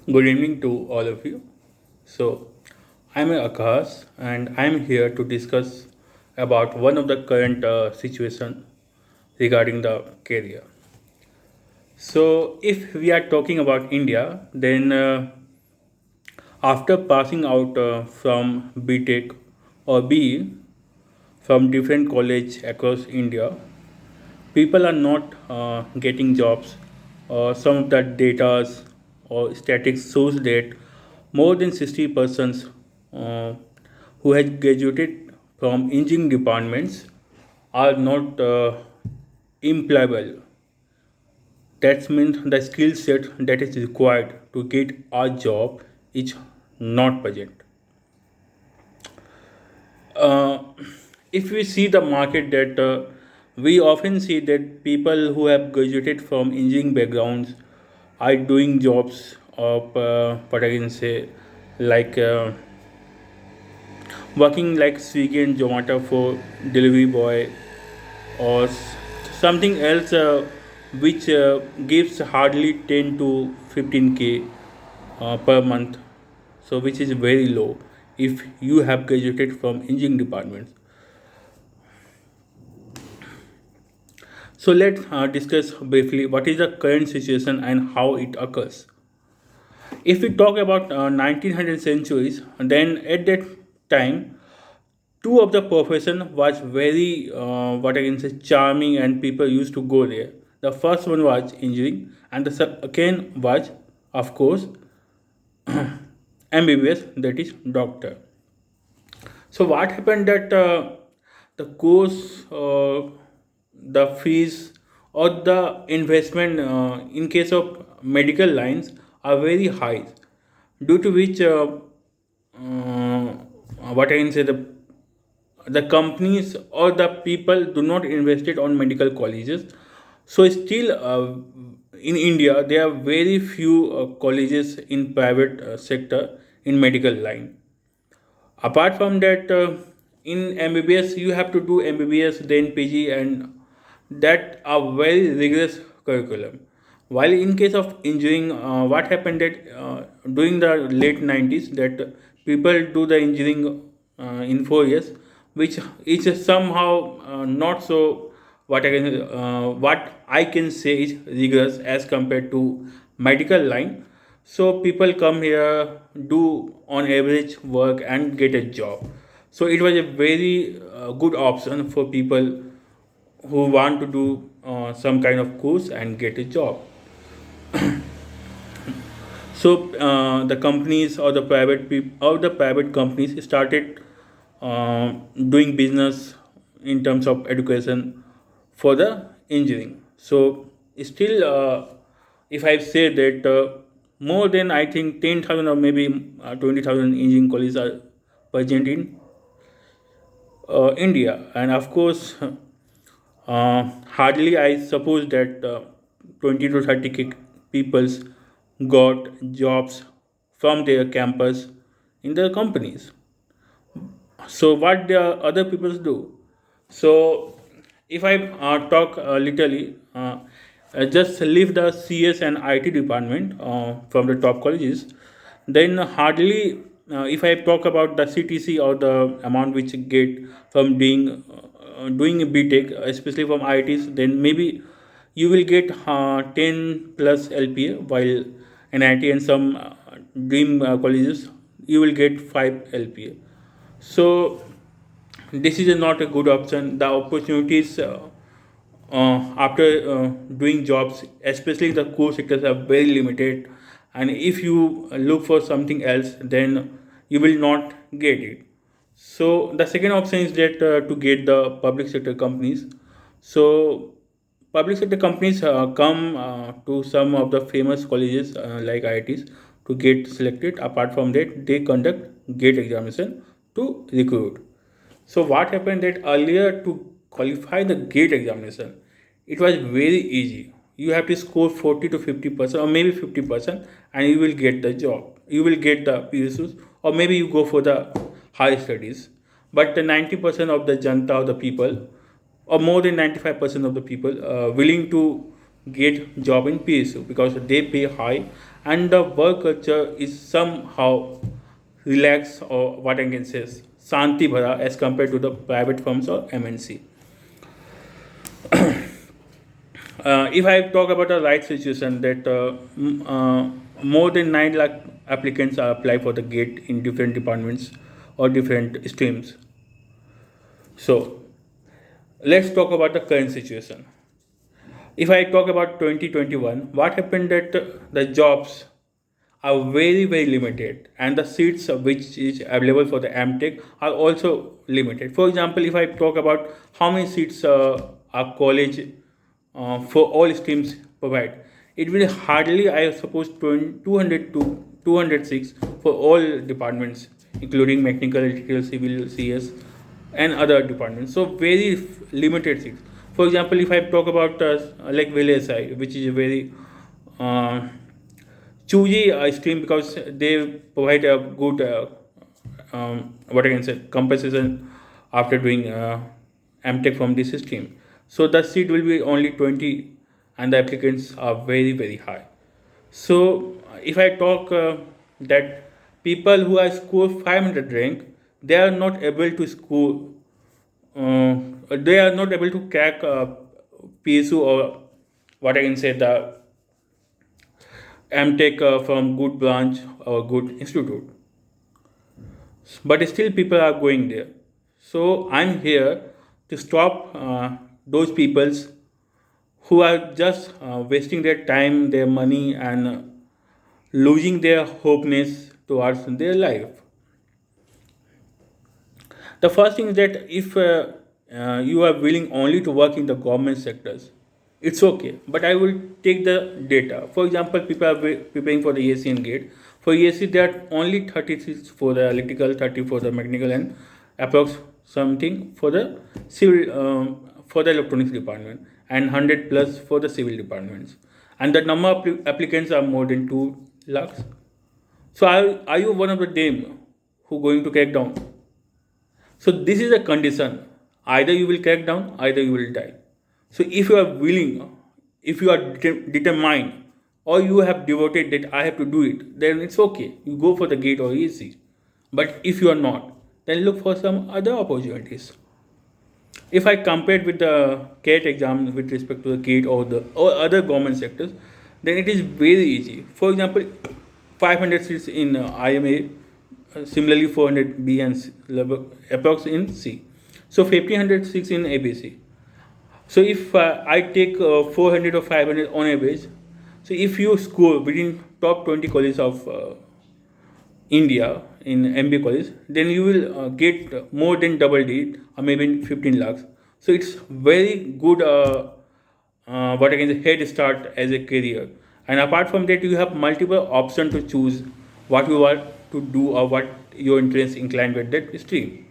Good evening to all of you. So, I'm Akash and I'm here to discuss about one of the current situation regarding the career. So, if we are talking about India, then after passing out from BTech or BE from different college across India, people are not getting jobs. Some of the data or statistics shows that more than 60% uh, who had graduated from engineering departments are not employable. That means the skill set that is required to get a job is not present. uh, if we see the market that we often see that people who have graduated from engineering backgrounds are doing jobs of what I can say like working like Swiggy and Zomato for delivery boy or something else which gives hardly 10 to 15K per month, so which is very low if you have graduated from engineering departments. So let's discuss briefly what is the current situation and how it occurs. If we talk about 1900 centuries, then at that time, two of the profession was very what I can say charming and people used to go there. The first one was engineering, and the second was, of course, MBBS, that is doctor. So what happened that the course, the fees, or the investment in case of medical lines are very high, due to which what I can say the companies or the people do not invest it on medical colleges. So still in India there are very few colleges in private sector in medical line. Apart from that, in MBBS, you have to do MBBS, then PG, and that a very rigorous curriculum. While in case of engineering, what happened that during the late 90s, that people do the engineering in 4 years, which is somehow not so what I can say is rigorous as compared to medical line. So people come here, do on average work and get a job. So it was a very good option for people who want to do some kind of course and get a job. So the companies or the private companies started doing business in terms of education for the engineering. So still, if I say that more than I think 10,000 or maybe 20,000 engineering colleges are present in India, and of course, hardly I suppose that 20 to 30K peoples got jobs from their campus in their companies. So what the other people do? So if I talk literally, just leave the CS and IT department from the top colleges, then hardly if I talk about the CTC or the amount which you get from doing a BTech, especially from ITs, then maybe you will get 10 plus LPA, while NIT and some dream colleges you will get 5 LPA. So this is not a good option. The opportunities after doing jobs, especially the core sectors, are very limited. And if you look for something else, then you will not get it. So the second option is that to get the public sector companies. So public sector companies come to some of the famous colleges like IITs to get selected. Apart from that, they conduct gate examination to recruit. So what happened that earlier to qualify the gate examination, it was very easy. You have to score 40 to 50% or maybe 50%, and you will get the job. You will get the PSUs, or maybe you go for the high studies. But the 90% of the janta, or the people, or more than 95% of the people willing to get job in PSU because they pay high and the work culture is somehow relaxed, or what I can say is Santi Bhara, as compared to the private firms or MNC. If I talk about the right situation, that more than 9 lakh applicants are apply for the GATE in different departments or different streams. So let's talk about the current situation. If I talk about 2021, what happened that the jobs are very very limited and the seats which is available for the MTech are also limited. For example, if I talk about how many seats our college for all streams provide, it will hardly, I suppose, 200 to 206 for all departments, including mechanical, electrical, civil, CS, and other departments. So very limited seats. For example, if I talk about like VLSI, which is a very uh, choosy stream because they provide a good what I can say compensation after doing MTech from this stream. So the seat will be only 20, and the applicants are very very high. So if I talk that people who are score 500 rank, they are not able to score. They are not able to crack PSU, or what I can say the MTech from good branch or good institute. But still, people are going there. So I'm here to stop those peoples who are just wasting their time, their money, and losing their hopeness towards their life. The first thing is that if you are willing only to work in the government sectors, it's okay. But I will take the data. For example, people are preparing for the ESC and GATE. For ESC, there are only 36 for the electrical, 30 for the mechanical, and approx something for the civil, for the electronics department, and 100 plus for the civil departments. And the number of applicants are more than 2 lakhs. So are you one of the them who going to crack down? So this is a condition. Either you will crack down, either you will die. So if you are willing, if you are determined, or you have devoted that I have to do it, then it's okay. You go for the GATE or ESC. But if you are not, then look for some other opportunities. If I compare it with the CAT exam with respect to the GATE or other government sectors, then it is very easy. For example, 500 seats in IMA, similarly 400 B and C, approx in C. So 1500 seats in ABC. So if I take 400 or 500 on average, so if you score within top 20 colleges of India in MBA college, then you will get more than double it, or maybe 15 lakhs. So it's very good, what I can say, head start as a career. And apart from that, you have multiple options to choose what you want to do or what your interest inclined with that stream.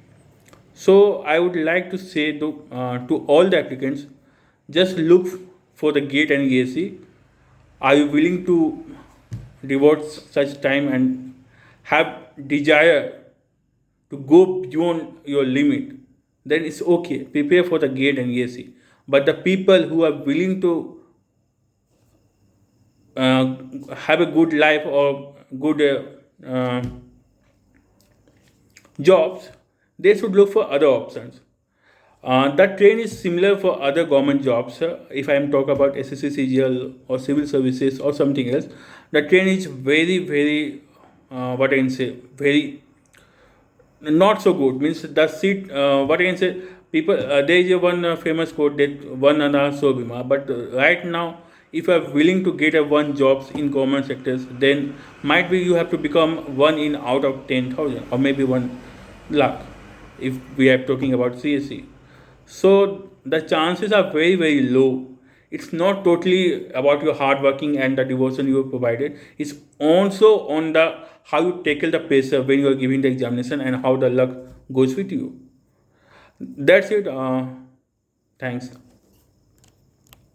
So I would like to say to all the applicants, just look for the GATE and ESC. Are you willing to devote such time and have desire to go beyond your limit? Then it's okay. Prepare for the GATE and ESC. But the people who are willing to uh, have a good life or good jobs, they should look for other options. That train is similar for other government jobs. If I am talk about SSC, CGL, or civil services or something else, the train is very, very, what I can say, very not so good. Means the seat, what I can say, people, there is a one famous quote that one ana so bima. But right now, if you are willing to get a one jobs in government sectors, then might be you have to become one in out of 10,000 or maybe 1 lakh if we are talking about CSC. So the chances are very very low. It's not totally about your hard working and the devotion you have provided. It's also on the how you tackle the pressure when you are giving the examination and how the luck goes with you. That's it. Thanks.